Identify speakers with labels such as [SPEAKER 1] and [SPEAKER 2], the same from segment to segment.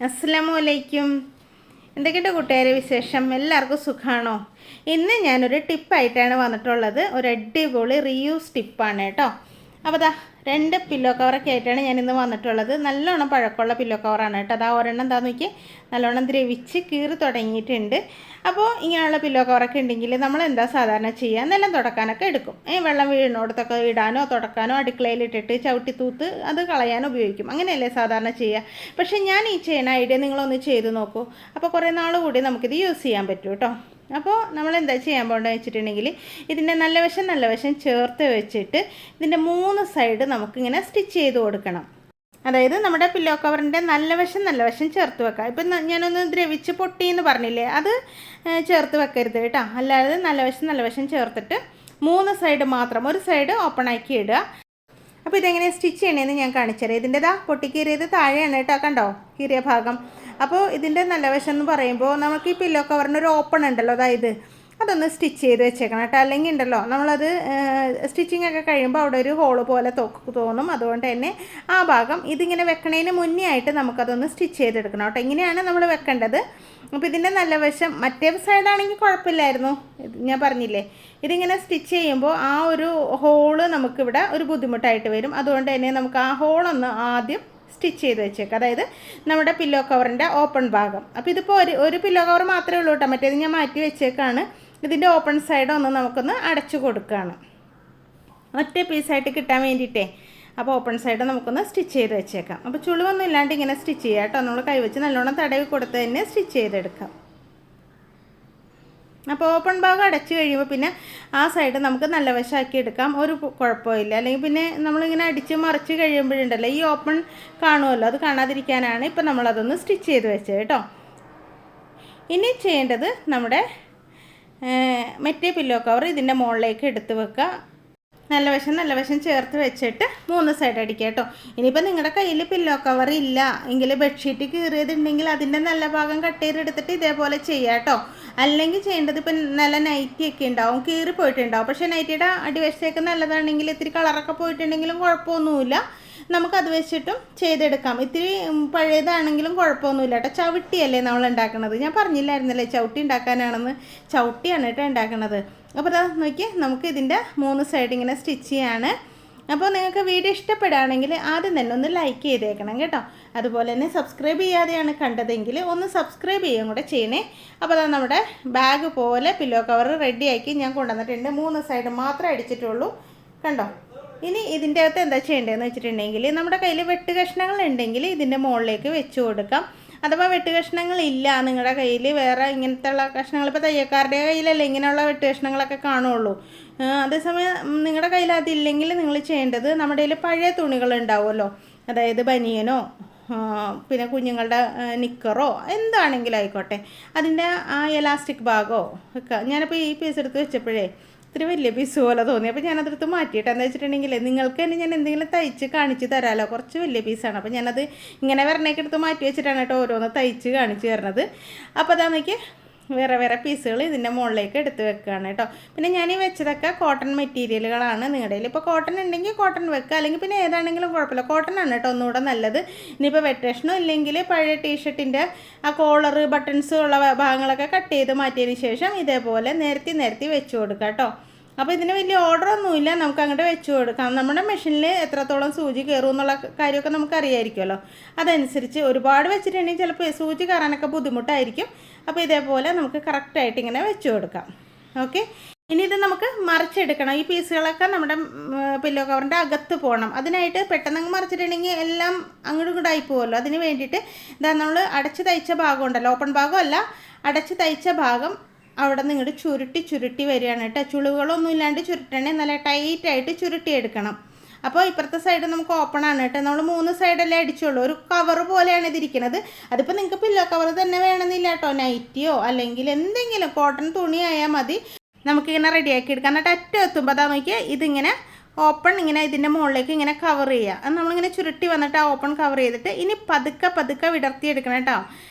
[SPEAKER 1] അസ്സലാമു അലൈക്കും. എന്തൊക്കെയുണ്ട് കൂട്ടുകാരെ വിശേഷം? എല്ലാവർക്കും സുഖമാണോ? ഇന്ന് ഞാനൊരു ടിപ്പായിട്ടാണ് വന്നിട്ടുള്ളത്. ഒരു അടിപൊളി റീയൂസ് ടിപ്പാണ് കേട്ടോ. അപ്പോൾ ദാ 2 പില്ലോ കവറൊക്കെ ആയിട്ടാണ് ഞാനിന്ന് വന്നിട്ടുള്ളത്. നല്ലോണം പഴക്കമുള്ള പില്ലോ കവറാണ് കേട്ടോ. അതാ ഒരെണ്ണം എന്താണെന്ന് നോക്കി നല്ലോണം ദ്രവിച്ച് കീറി തുടങ്ങിയിട്ടുണ്ട്. അപ്പോൾ ഇങ്ങനെയുള്ള പില്ലോ കവറൊക്കെ ഉണ്ടെങ്കിൽ നമ്മൾ എന്താ സാധാരണ ചെയ്യുക? നിലം തുടക്കാനൊക്കെ എടുക്കും. വെള്ളം വീഴുന്നിടത്തൊക്കെ ഇടാനോ തുടക്കാനോ അടുക്കളയിലിട്ടിട്ട് ചവിട്ടി തൂത്ത് അത് കളയാനോ ഉപയോഗിക്കും. അങ്ങനെയല്ലേ സാധാരണ ചെയ്യുക. പക്ഷേ ഞാൻ ഈ ചെയ്യുന്ന ഐഡിയ നിങ്ങളൊന്ന് ചെയ്ത് നോക്കൂ. അപ്പോൾ കുറേ നാൾ കൂടി നമുക്കിത് യൂസ് ചെയ്യാൻ പറ്റും കേട്ടോ. അപ്പോൾ നമ്മൾ എന്താ ചെയ്യാൻ പോകേണ്ടത് വെച്ചിട്ടുണ്ടെങ്കിൽ ഇതിൻ്റെ നല്ല വശം ചേർത്ത് വെച്ചിട്ട് ഇതിൻ്റെ 3 സൈഡ് നമുക്കിങ്ങനെ സ്റ്റിച്ച് ചെയ്ത് കൊടുക്കണം. അതായത് നമ്മുടെ പില്ലോ കവറിൻ്റെ നല്ല വശം ചേർത്ത് വെക്കാം. ഇപ്പം ഞാനൊന്ന് ദ്രവിച്ച് പൊട്ടി എന്ന് പറഞ്ഞില്ലേ, അത് ചേർത്ത് വെക്കരുത് കേട്ടോ. അല്ലാതെ നല്ല വശം ചേർത്തിട്ട് 3 സൈഡ് മാത്രം, ഒരു സൈഡ് ഓപ്പൺ ആക്കി ഇടുക. അപ്പോൾ ഇതെങ്ങനെ സ്റ്റിച്ച് ചെയ്യണമെന്ന് ഞാൻ കാണിച്ചുതരാം. ഇതിൻ്റെതാ പൊട്ടിക്കീറിയത് താഴെയാണ് കേട്ടോ, കണ്ടോ കീറിയ ഭാഗം. അപ്പോൾ ഇതിൻ്റെ നല്ല വശം എന്ന് പറയുമ്പോൾ നമുക്ക് ഈ പില്ലോ കവറിന് ഒരു ഓപ്പൺ ഉണ്ടല്ലോ, അതായത് അതൊന്ന് സ്റ്റിച്ച് ചെയ്ത് വെച്ചേക്കണം കേട്ടോ. അല്ലെങ്കിൽ ഉണ്ടല്ലോ നമ്മളത് സ്റ്റിച്ചിങ് ഒക്കെ കഴിയുമ്പോൾ അവിടെ ഒരു ഹോള് പോലെ തോന്നും. അതുകൊണ്ട് തന്നെ ആ ഭാഗം ഇതിങ്ങനെ വെക്കണതിന് മുന്നേ ആയിട്ട് നമുക്കതൊന്ന് സ്റ്റിച്ച് ചെയ്തെടുക്കണം കേട്ടോ. ഇങ്ങനെയാണ് നമ്മൾ വെക്കേണ്ടത്. അപ്പോൾ ഇതിൻ്റെ നല്ല വശം മറ്റേ സൈഡാണെങ്കിൽ കുഴപ്പമില്ലായിരുന്നു, ഞാൻ പറഞ്ഞില്ലേ. ഇതിങ്ങനെ സ്റ്റിച്ച് ചെയ്യുമ്പോൾ ആ ഒരു ഹോള് നമുക്കിവിടെ ഒരു ബുദ്ധിമുട്ടായിട്ട് വരും. അതുകൊണ്ട് തന്നെ നമുക്ക് ആ ഹോളൊന്ന് ആദ്യം സ്റ്റിച്ച് ചെയ്ത് വെച്ചേക്കാം. അതായത് നമ്മുടെ പില്ലോ കവറിൻ്റെ ഓപ്പൺ ഭാഗം. അപ്പോൾ ഇതിപ്പോൾ ഒരു പില്ലോ കവർ മാത്രമേ ഉള്ളൂ കേട്ടോ. മറ്റേത് ഞാൻ മാറ്റി വെച്ചേക്കാണ്. ഇതിൻ്റെ ഓപ്പൺ സൈഡ് ഒന്ന് നമുക്കൊന്ന് അടച്ചു കൊടുക്കുകയാണ്, ഒറ്റ പീസായിട്ട് കിട്ടാൻ വേണ്ടിയിട്ടേ. അപ്പോൾ ഓപ്പൺ സൈഡ് നമുക്കൊന്ന് സ്റ്റിച്ച് ചെയ്ത് വെച്ചേക്കാം. അപ്പോൾ ചുളിവൊന്നും ഇല്ലാണ്ട് ഇങ്ങനെ സ്റ്റിച്ച് ചെയ്യാം കേട്ടോ. നമ്മൾ കൈവച്ച് നല്ലോണം തടവി കൊടുത്ത് തന്നെ സ്റ്റിച്ച് ചെയ്തെടുക്കാം. അപ്പോൾ ഓപ്പൺ ഭാഗം അടച്ച് കഴിയുമ്പോൾ പിന്നെ ആ സൈഡ് നമുക്ക് നല്ല വശമാക്കി എടുക്കാം, ഒരു കുഴപ്പമില്ല. അല്ലെങ്കിൽ പിന്നെ നമ്മളിങ്ങനെ അടിച്ച് മറിച്ച് കഴിയുമ്പോഴുണ്ടല്ലോ ഈ ഓപ്പൺ കാണുമല്ലോ, അത് കാണാതിരിക്കാനാണ് ഇപ്പം നമ്മളതൊന്ന് സ്റ്റിച്ച് ചെയ്ത് വെച്ചത് കേട്ടോ. ഇനി ചെയ്യേണ്ടത് നമ്മുടെ മറ്റേ പില്ലോ കവർ ഇതിൻ്റെ മുകളിലേക്ക് എടുത്ത് വെക്കുക. നല്ല വശം ചേർത്ത് വെച്ചിട്ട് 3 സൈഡ് അടിക്കുക കേട്ടോ. ഇനിയിപ്പോൾ നിങ്ങളുടെ കയ്യിൽ പില്ലോ കവർ ഇല്ല എങ്കിൽ ബെഡ്ഷീറ്റ് കീറിയതുണ്ടെങ്കിൽ അതിൻ്റെ നല്ല ഭാഗം കട്ട് ചെയ്തെടുത്തിട്ട് ഇതേപോലെ ചെയ്യാം കേട്ടോ. അല്ലെങ്കിൽ ചെയ്യേണ്ടത് ഇപ്പം നല്ല നൈറ്റിയൊക്കെ ഉണ്ടാവും, കീറി പോയിട്ടുണ്ടാവും. പക്ഷേ നൈറ്റിയുടെ അടിവശത്തേക്ക് നല്ലതാണെങ്കിൽ ഇത്തിരി കളറൊക്കെ പോയിട്ടുണ്ടെങ്കിലും കുഴപ്പമൊന്നുമില്ല, നമുക്കത് വെച്ചിട്ടും ചെയ്തെടുക്കാം. ഇത്തിരി പഴയതാണെങ്കിലും കുഴപ്പമൊന്നുമില്ല കേട്ടോ. ചവിട്ടിയല്ലേ നമ്മൾ ഉണ്ടാക്കണത്, ഞാൻ പറഞ്ഞില്ലായിരുന്നല്ലേ ചവിട്ടി ഉണ്ടാക്കാനാണെന്ന്. ചവിട്ടിയാണ് കേട്ടോ ഉണ്ടാക്കണത്. അപ്പോൾ അതാ നോക്കി നമുക്ക് ഇതിൻ്റെ 3 സൈഡ് ഇങ്ങനെ സ്റ്റിച്ച് ചെയ്യാണ്. അപ്പോൾ നിങ്ങൾക്ക് വീഡിയോ ഇഷ്ടപ്പെടുകയാണെങ്കിൽ ആദ്യം തന്നെ ഒന്ന് ലൈക്ക് ചെയ്തേക്കണം കേട്ടോ. അതുപോലെ തന്നെ സബ്സ്ക്രൈബ് ചെയ്യാതെയാണ് കണ്ടതെങ്കിൽ ഒന്ന് സബ്സ്ക്രൈബ് ചെയ്യുകയും കൂടെ ചെയ്യണേ. അപ്പോൾ അതാ നമ്മുടെ ബാഗ് പോലെ പില്ലോ കവർ റെഡിയാക്കി ഞാൻ കൊണ്ടുവന്നിട്ടുണ്ട്. 3 സൈഡ് മാത്രമേ അടിച്ചിട്ടുള്ളൂ, കണ്ടോ. ഇനി ഇതിൻ്റെ അകത്ത് എന്താ ചെയ്യേണ്ടതെന്ന് വെച്ചിട്ടുണ്ടെങ്കിൽ നമ്മുടെ കയ്യിൽ വെട്ട് കഷ്ണങ്ങൾ ഉണ്ടെങ്കിൽ ഇതിൻ്റെ മുകളിലേക്ക് വെച്ച് കൊടുക്കാം. അഥവാ വെട്ട് കഷ്ണങ്ങളില്ല നിങ്ങളുടെ കയ്യിൽ, വേറെ ഇങ്ങനത്തെ ഉള്ള കഷ്ണങ്ങൾ, ഇപ്പോൾ തയ്യക്കാരുടെ കയ്യിലല്ലേ ഇങ്ങനെയുള്ള വെട്ട് കഷ്ണങ്ങളൊക്കെ കാണുള്ളൂ. അതേസമയം നിങ്ങളുടെ കയ്യിൽ അതില്ലെങ്കിൽ നിങ്ങൾ ചെയ്യേണ്ടത് നമ്മുടെ കയ്യിൽ പഴയ തുണികൾ ഉണ്ടാവുമല്ലോ, അതായത് ബനിയനോ പിന്നെ കുഞ്ഞുങ്ങളുടെ നിക്കറോ എന്താണെങ്കിലും ആയിക്കോട്ടെ, അതിൻ്റെ ആ എലാസ്റ്റിക് ഭാഗമോ ഒക്കെ. ഞാനിപ്പോൾ ഈ പീസ് എടുത്ത് വെച്ചപ്പോഴേ ഇത്തിരി വലിയ പീസ് പോലെ തോന്നി. അപ്പോൾ ഞാനതെടുത്ത് മാറ്റിയിട്ട് എന്താ വെച്ചിട്ടുണ്ടെങ്കിൽ നിങ്ങൾക്ക് തന്നെ ഞാൻ എന്തെങ്കിലും തയ്ച്ച് കാണിച്ച് തരാമല്ലോ. കുറച്ച് വലിയ പീസാണ്, അപ്പോൾ ഞാനത് ഇങ്ങനെ വരണേക്ക് എടുത്ത് മാറ്റി വെച്ചിട്ടാണ് കേട്ടോ ഓരോന്ന് തയ്ച്ച് കാണിച്ച് തരണത്. അപ്പോൾ അതാണെങ്കിൽ വേറെ പീസുകൾ ഇതിൻ്റെ മുകളിലേക്ക് എടുത്ത് വെക്കുകയാണ് കേട്ടോ. പിന്നെ ഞാൻ ഈ വെച്ചതൊക്കെ കോട്ടൺ മെറ്റീരിയലുകളാണ്. നിങ്ങളുടെ കയ്യിൽ ഇപ്പോൾ കോട്ടൺ ഉണ്ടെങ്കിൽ കോട്ടൺ വെക്കുക, അല്ലെങ്കിൽ പിന്നെ ഏതാണെങ്കിലും കുഴപ്പമില്ല. കോട്ടൺ ആണ് കേട്ടോ ഒന്നുകൂടെ നല്ലത്. ഇനിയിപ്പോൾ വെട്ടേഷനോ ഇല്ലെങ്കിൽ പഴയ ടീഷർട്ടിൻ്റെ ആ കോളർ ബട്ടൺസ് ഉള്ള ഭാഗങ്ങളൊക്കെ കട്ട് ചെയ്ത് മാറ്റിയതിന് ശേഷം ഇതേപോലെ നിരത്തി വെച്ച് കൊടുക്കുക കേട്ടോ. അപ്പോൾ ഇതിന് വലിയ ഓർഡറൊന്നുമില്ല, നമുക്ക് അങ്ങോട്ട് വെച്ച് കൊടുക്കാം. നമ്മുടെ മെഷീനിൽ എത്രത്തോളം സൂചി കയറും എന്നുള്ള കാര്യമൊക്കെ നമുക്കറിയായിരിക്കുമല്ലോ. അതനുസരിച്ച് ഒരുപാട് വെച്ചിട്ടുണ്ടെങ്കിൽ ചിലപ്പോൾ സൂചി കയറാനൊക്കെ ബുദ്ധിമുട്ടായിരിക്കും. അപ്പോൾ ഇതേപോലെ നമുക്ക് കറക്റ്റായിട്ട് ഇങ്ങനെ വെച്ച് കൊടുക്കാം. ഓക്കെ, ഇനി ഇത് നമുക്ക് മറിച്ചെടുക്കണം. ഈ പീസുകളൊക്കെ നമ്മുടെ പില്ലോ കവറിൻ്റെ അകത്ത് പോകണം. അതിനായിട്ട് പെട്ടെന്ന് മറിച്ചിട്ടുണ്ടെങ്കിൽ എല്ലാം അങ്ങോട്ടും ഇങ്ങോട്ടായി പോകുമല്ലോ. അതിന് വേണ്ടിയിട്ട് ഇതാ നമ്മൾ അടച്ച് തയ്ച്ച ഭാഗം ഉണ്ടല്ലോ, ഓപ്പൺ ഭാഗമല്ല, അടച്ച് തയ്ച്ച ഭാഗം അവിടെ നിന്ന് ഇങ്ങോട്ട് ചുരുട്ടി വരികയാണ് കേട്ടോ. ചുളിവുകളൊന്നും ഇല്ലാണ്ട് ചുരുട്ടണേ, നല്ല ടൈറ്റായിട്ട് ചുരുട്ടിയെടുക്കണം. അപ്പോൾ ഇപ്പുറത്തെ സൈഡ് നമുക്ക് ഓപ്പൺ ആണ് കേട്ടോ. നമ്മൾ 3 സൈഡല്ലേ അടിച്ചുള്ളൂ, ഒരു കവർ പോലെയാണ് ഇതിരിക്കുന്നത്. അതിപ്പോൾ നിങ്ങൾക്ക് പില്ലോ കവർ തന്നെ വേണമെന്നില്ല കേട്ടോ, നൈറ്റിയോ അല്ലെങ്കിൽ എന്തെങ്കിലും കോട്ടൺ തുണി ആയാൽ മതി. നമുക്കിങ്ങനെ റെഡിയാക്കി എടുക്കാം. എന്നിട്ട് അറ്റം എത്തുമ്പോൾ അതാ നോക്കിയാൽ ഇതിങ്ങനെ ഓപ്പൺ ഇങ്ങനെ ഇതിൻ്റെ മുകളിലേക്ക് ഇങ്ങനെ കവർ ചെയ്യുക. അത് നമ്മളിങ്ങനെ ചുരുട്ടി വന്നിട്ട് ആ ഓപ്പൺ കവർ ചെയ്തിട്ട് ഇനി പതുക്കെ വിടർത്തിയെടുക്കണം കേട്ടോ.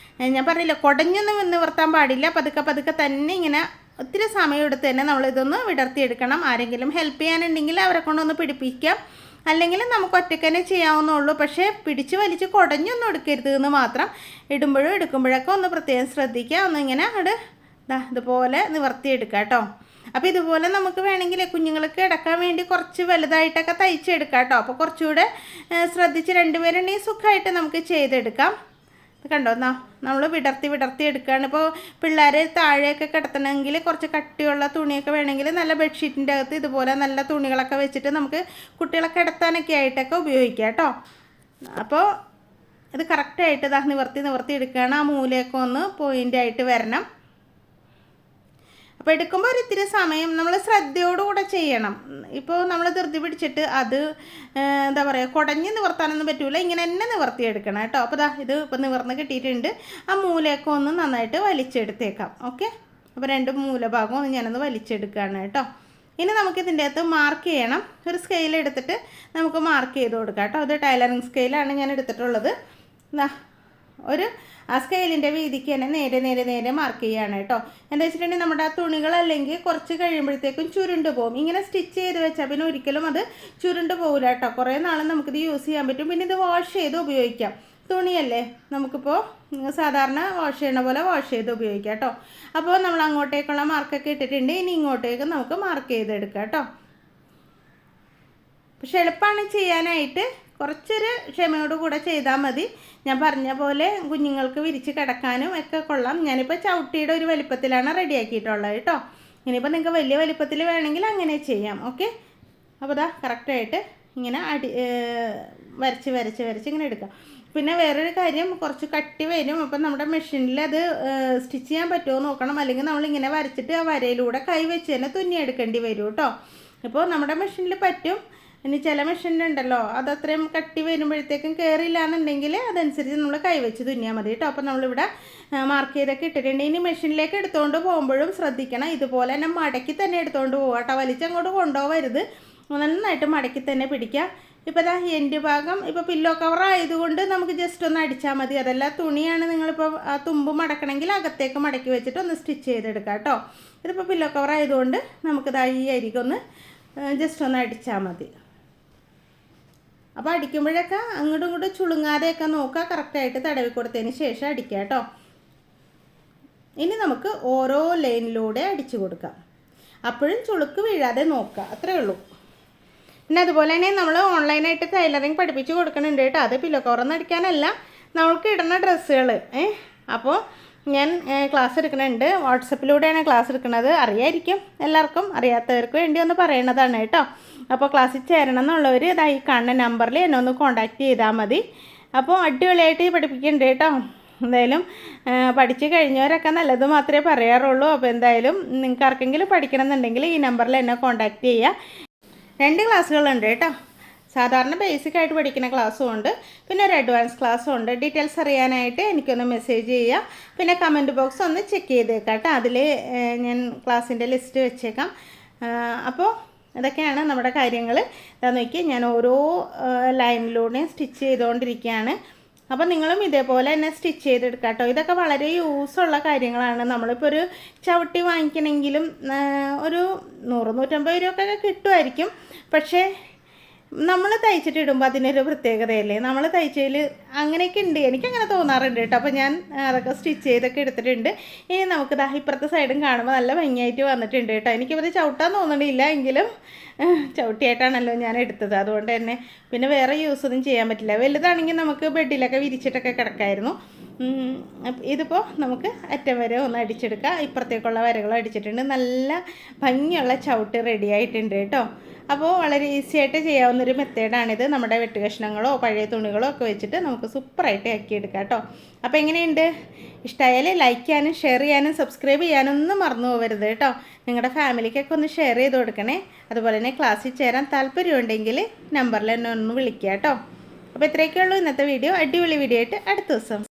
[SPEAKER 1] ഞാൻ പറഞ്ഞില്ല കുടഞ്ഞൊന്നും നിവർത്താൻ പാടില്ല, പതുക്കെ തന്നെ ഇങ്ങനെ ഒത്തിരി സമയം എടുത്ത് തന്നെ നമ്മളിതൊന്ന് വിടർത്തിയെടുക്കണം. ആരെങ്കിലും ഹെൽപ്പ് ചെയ്യാനുണ്ടെങ്കിൽ അവരെ കൊണ്ടൊന്ന് പിടിപ്പിക്കാം. അല്ലെങ്കിൽ നമുക്ക് ഒറ്റയ്ക്ക് തന്നെ ചെയ്യാവുന്നുള്ളൂ. പക്ഷേ പിടിച്ച് വലിച്ച് കുടഞ്ഞൊന്നും എടുക്കരുത് എന്ന് മാത്രം. ഇടുമ്പോഴും എടുക്കുമ്പോഴൊക്കെ ഒന്ന് പ്രത്യേകം ശ്രദ്ധിക്കുക. ഒന്നിങ്ങനെ അങ്ങോട്ട് ഇതുപോലെ നിവർത്തിയെടുക്കുക കേട്ടോ. അപ്പോൾ ഇതുപോലെ നമുക്ക് വേണമെങ്കിൽ കുഞ്ഞുങ്ങൾക്ക് കിടക്കാൻ വേണ്ടി കുറച്ച് വലുതായിട്ടൊക്കെ തയ്ച്ചെടുക്കാം കേട്ടോ. അപ്പോൾ കുറച്ചുകൂടെ ശ്രദ്ധിച്ച് രണ്ടുപേരുണ്ടെങ്കിൽ സുഖമായിട്ട് നമുക്ക് ചെയ്തെടുക്കാം. കണ്ടോ, നമ്മൾ വിടർത്തി എടുക്കുകയാണ്. ഇപ്പോൾ പിള്ളേർ താഴെയൊക്കെ കിടത്തണമെങ്കിൽ കുറച്ച് കട്ടിയുള്ള തുണിയൊക്കെ വേണമെങ്കിൽ നല്ല ബെഡ്ഷീറ്റിൻ്റെ അകത്ത് ഇതുപോലെ നല്ല തുണികളൊക്കെ വെച്ചിട്ട് നമുക്ക് കുട്ടികളെ കിടത്താനൊക്കെ ആയിട്ടൊക്കെ ഉപയോഗിക്കാം കേട്ടോ. അപ്പോൾ ഇത് കറക്റ്റായിട്ട് നിവർത്തി എടുക്കുകയാണ്. ആ മൂലയൊക്കെ ഒന്ന് പോയിൻ്റായിട്ട് വരണം. അപ്പോൾ എടുക്കുമ്പോൾ ഒരിത്തിരി സമയം നമ്മൾ ശ്രദ്ധയോടുകൂടെ ചെയ്യണം. ഇപ്പോൾ നമ്മൾ ധൃതി പിടിച്ചിട്ട് അത് എന്താ പറയുക കുടഞ്ഞ് നിവർത്താനൊന്നും പറ്റില്ല. ഇങ്ങനെ തന്നെ നിവർത്തിയെടുക്കണം കേട്ടോ. അപ്പോൾ ഇത് ഇപ്പോൾ നിവർന്ന് കിട്ടിയിട്ടുണ്ട്. ആ മൂലയൊക്കെ ഒന്ന് നന്നായിട്ട് വലിച്ചെടുത്തേക്കാം. ഓക്കെ, അപ്പോൾ രണ്ട് മൂലഭാഗവും ഒന്ന് ഞാനൊന്ന് വലിച്ചെടുക്കുകയാണ് കേട്ടോ. ഇനി നമുക്കിതിൻ്റെ അകത്ത് മാർക്ക് ചെയ്യണം. ഒരു സ്കെയിൽ എടുത്തിട്ട് നമുക്ക് മാർക്ക് ചെയ്ത് കൊടുക്കാം കേട്ടോ. അത് ടൈലറിങ് സ്കെയിലാണ് ഞാൻ എടുത്തിട്ടുള്ളത്. ഒരു ആ സ്കെയിലിൻ്റെ വീതിക്ക് തന്നെ നേരെ മാർക്ക് ചെയ്യുകയാണ് കേട്ടോ. എന്താ വെച്ചിട്ടുണ്ടെങ്കിൽ നമ്മുടെ ആ തുണികളല്ലെങ്കിൽ കുറച്ച് കഴിയുമ്പോഴത്തേക്കും ചുരുണ്ട് പോകും. ഇങ്ങനെ സ്റ്റിച്ച് ചെയ്ത് വെച്ചാൽ പിന്നെ ഒരിക്കലും അത് ചുരുണ്ട് പോകില്ല കേട്ടോ. കുറേ നാൾ നമുക്കിത് യൂസ് ചെയ്യാൻ പറ്റും. പിന്നെ ഇത് വാഷ് ചെയ്ത് ഉപയോഗിക്കാം. തുണിയല്ലേ, നമുക്കിപ്പോൾ സാധാരണ വാഷ് ചെയ്യണ പോലെ വാഷ് ചെയ്ത് ഉപയോഗിക്കാം കേട്ടോ. അപ്പോൾ നമ്മൾ അങ്ങോട്ടേക്കുള്ള മാർക്കൊക്കെ ഇട്ടിട്ടുണ്ട്. ഇനി ഇങ്ങോട്ടേക്ക് നമുക്ക് മാർക്ക് ചെയ്തെടുക്കാം കേട്ടോ. പക്ഷെ എളുപ്പമാണ് ചെയ്യാനായിട്ട്. കുറച്ചൊരു ക്ഷമയോട് കൂടെ ചെയ്താൽ മതി. ഞാൻ പറഞ്ഞ പോലെ കുഞ്ഞുങ്ങൾക്ക് വിരിച്ച് കിടക്കാനും ഒക്കെ കൊള്ളാം. ഞാനിപ്പോൾ ചവിട്ടിയുടെ ഒരു വലിപ്പത്തിലാണ് റെഡിയാക്കിയിട്ടുള്ളത് കേട്ടോ. ഇനിയിപ്പോൾ നിങ്ങൾക്ക് വലിയ വലിപ്പത്തിൽ വേണമെങ്കിൽ അങ്ങനെ ചെയ്യാം. ഓക്കെ, അപ്പോൾ കറക്റ്റായിട്ട് ഇങ്ങനെ വരച്ച് ഇങ്ങനെ എടുക്കാം. പിന്നെ വേറൊരു കാര്യം, കുറച്ച് കട്ടി വരും. അപ്പം നമ്മുടെ മെഷീനിൽ അത് സ്റ്റിച്ച് ചെയ്യാൻ പറ്റുമോ നോക്കണം. അല്ലെങ്കിൽ നമ്മളിങ്ങനെ വരച്ചിട്ട് ആ വരയിലൂടെ കൈ വെച്ച് തന്നെ തുന്നിയെടുക്കേണ്ടി വരും കേട്ടോ. ഇപ്പോൾ നമ്മുടെ മെഷീനിൽ പറ്റും. ഇനി ചില മെഷീനുണ്ടല്ലോ, അതത്രയും കട്ടി വരുമ്പോഴത്തേക്കും കയറില്ല എന്നുണ്ടെങ്കിൽ അതനുസരിച്ച് നമ്മൾ കൈവച്ച് തുന്നിയാൽ മതി കേട്ടോ. അപ്പോൾ നമ്മളിവിടെ മാർക്ക് ചെയ്തൊക്കെ ഇട്ടിട്ടുണ്ട്. ഇനി മെഷീനിലേക്ക് എടുത്തുകൊണ്ട് പോകുമ്പോഴും ശ്രദ്ധിക്കണം. ഇതുപോലെ തന്നെ മടക്കി തന്നെ എടുത്തുകൊണ്ട് പോകുക കേട്ടോ. വലിച്ചങ്ങോട്ട് കൊണ്ടുപോകരുത്. നന്നായിട്ട് മടക്കി തന്നെ പിടിക്കുക. ഇപ്പോൾ എൻഡ് ഭാഗം ഇപ്പോൾ പില്ലോ കവർ ആയതുകൊണ്ട് നമുക്ക് ജസ്റ്റ് ഒന്ന് അടിച്ചാൽ മതി. അതല്ല തുണിയാണ് നിങ്ങളിപ്പോൾ ആ തുമ്പ് മടക്കണമെങ്കിൽ അകത്തേക്ക് മടക്കി വെച്ചിട്ട് ഒന്ന് സ്റ്റിച്ച് ചെയ്തെടുക്കാം കേട്ടോ. ഇതിപ്പോൾ പില്ലോ കവർ ആയതുകൊണ്ട് നമുക്കിത് ഈ അരികൊന്ന് ജസ്റ്റ് ഒന്ന് അടിച്ചാൽ മതി. അപ്പോൾ അടിക്കുമ്പോഴൊക്കെ അങ്ങോട്ടും ഇങ്ങോട്ടും ചുളുങ്ങാതെയൊക്കെ നോക്കുക. കറക്റ്റായിട്ട് തടവി കൊടുത്തതിന് ശേഷം അടിക്കുക കേട്ടോ. ഇനി നമുക്ക് ഓരോ ലൈനിലൂടെ അടിച്ചു കൊടുക്കാം. അപ്പോഴും ചുളുക്ക് വീഴാതെ നോക്കുക. അത്രയേ ഉള്ളൂ. പിന്നെ അതുപോലെ തന്നെ നമ്മൾ ഓൺലൈനായിട്ട് ടൈലറിങ് പഠിപ്പിച്ച് കൊടുക്കുന്നുണ്ട് കേട്ടോ. അത് പില്ലോ കവറൊന്നും അടിക്കാനല്ല, നമ്മൾക്ക് ഇടുന്ന ഡ്രസ്സുകൾ. അപ്പോൾ ഞാൻ ക്ലാസ് എടുക്കുന്നുണ്ട്. വാട്സപ്പിലൂടെയാണ് ക്ലാസ് എടുക്കുന്നത്. അറിയായിരിക്കും എല്ലാവർക്കും. അറിയാത്തവർക്ക് വേണ്ടി ഒന്ന് പറയണതാണ് കേട്ടോ. അപ്പോൾ ക്ലാസ്സിൽ ചേരണം എന്നുള്ളവർ ഈ കാണുന്ന നമ്പറിൽ എന്നെ ഒന്ന് കോൺടാക്റ്റ് ചെയ്താൽ മതി. അപ്പോൾ അടിപൊളിയായിട്ട് പഠിപ്പിക്കുന്നുണ്ട് കേട്ടോ. എന്തായാലും പഠിച്ചു കഴിഞ്ഞവരൊക്കെ നല്ലത് മാത്രമേ പറയാറുള്ളൂ. അപ്പോൾ എന്തായാലും നിങ്ങൾക്ക് ആർക്കെങ്കിലും പഠിക്കണം എന്നുണ്ടെങ്കിൽ ഈ നമ്പറിൽ എന്നെ കോൺടാക്റ്റ് ചെയ്യുക. 2 ക്ലാസ്സുകളുണ്ട് കേട്ടോ. സാധാരണ ബേസിക്കായിട്ട് പഠിക്കുന്ന ക്ലാസ്സും ഉണ്ട്, പിന്നെ ഒരു അഡ്വാൻസ് ക്ലാസ്സും ഉണ്ട്. ഡീറ്റെയിൽസ് അറിയാനായിട്ട് എനിക്കൊന്ന് മെസ്സേജ് ചെയ്യുക. പിന്നെ കമൻറ്റ് ബോക്സ് ഒന്ന് ചെക്ക് ചെയ്തേക്കാം കേട്ടോ. അതിൽ ഞാൻ ക്ലാസ്സിൻ്റെ ലിസ്റ്റ് വെച്ചേക്കാം. അപ്പോൾ ഇതൊക്കെയാണ് നമ്മുടെ കാര്യങ്ങൾ. ഇതാ നോക്കി, ഞാൻ ഓരോ ലൈനിലൂടെയും സ്റ്റിച്ച് ചെയ്തുകൊണ്ടിരിക്കുകയാണ്. അപ്പോൾ നിങ്ങളും ഇതേപോലെ തന്നെ സ്റ്റിച്ച് ചെയ്തെടുക്കുക കേട്ടോ. ഇതൊക്കെ വളരെ യൂസുള്ള കാര്യങ്ങളാണ്. നമ്മളിപ്പോൾ ഒരു ചവിട്ടി വാങ്ങിക്കണമെങ്കിലും ഒരു 100-150 രൂപയൊക്കെ കിട്ടുമായിരിക്കും. പക്ഷേ നമ്മൾ തയ്ച്ചിട്ടിടുമ്പോൾ അതിനൊരു പ്രത്യേകതയല്ലേ. നമ്മൾ തയ്ച്ചതിൽ അങ്ങനെയൊക്കെ ഉണ്ട്, എനിക്കങ്ങനെ തോന്നാറുണ്ട് കേട്ടോ. അപ്പോൾ ഞാൻ അതൊക്കെ സ്റ്റിച്ച് ചെയ്തൊക്കെ എടുത്തിട്ടുണ്ട്. ഇനി നമുക്ക് ഇപ്പുറത്തെ സൈഡും കാണുമ്പോൾ നല്ല ഭംഗിയായിട്ട് വന്നിട്ടുണ്ട് കേട്ടോ. എനിക്കിത് ചവിട്ടാൻ തോന്നണില്ല, എങ്കിലും ചവിട്ടിയായിട്ടാണല്ലോ ഞാൻ എടുത്തത്. അതുകൊണ്ട് തന്നെ പിന്നെ വേറെ യൂസൊന്നും ചെയ്യാൻ പറ്റില്ല. വലുതാണെങ്കിൽ നമുക്ക് ബെഡിലൊക്കെ വിരിച്ചിട്ടൊക്കെ കിടക്കായിരുന്നു. ഇതിപ്പോൾ നമുക്ക് അറ്റം വരെ ഒന്ന് അടിച്ചെടുക്കാം. ഇപ്പുറത്തേക്കുള്ള വരകൾ അടിച്ചിട്ടുണ്ട്. നല്ല ഭംഗിയുള്ള ചവിട്ട് റെഡി ആയിട്ടുണ്ട് കേട്ടോ. അപ്പോൾ വളരെ ഈസി ആയിട്ട് ചെയ്യാവുന്നൊരു മെത്തേഡാണിത്. നമ്മുടെ വെട്ടുകഷ്ണങ്ങളോ പഴയ തുണികളോ ഒക്കെ വെച്ചിട്ട് നമുക്ക് സൂപ്പറായിട്ട് ആക്കിയെടുക്കാം കേട്ടോ. അപ്പോൾ എങ്ങനെയുണ്ട്? ഇഷ്ടമായാൽ ലൈക്ക് ചെയ്യാനും ഷെയർ ചെയ്യാനും സബ്സ്ക്രൈബ് ചെയ്യാനൊന്നും മറന്നു പോകരുത് കേട്ടോ. നിങ്ങളുടെ ഫാമിലിക്കൊക്കെ ഒന്ന് ഷെയർ ചെയ്ത് കൊടുക്കണേ. അതുപോലെ തന്നെ ക്ലാസ്സിൽ ചേരാൻ താല്പര്യമുണ്ടെങ്കിൽ നമ്പറിൽ എന്നെ ഒന്ന് വിളിക്കുക കേട്ടോ. അപ്പോൾ ഇത്രയൊക്കെയുള്ളൂ ഇന്നത്തെ വീഡിയോ. അടിപൊളി വീഡിയോ ആയിട്ട് അടുത്ത ദിവസം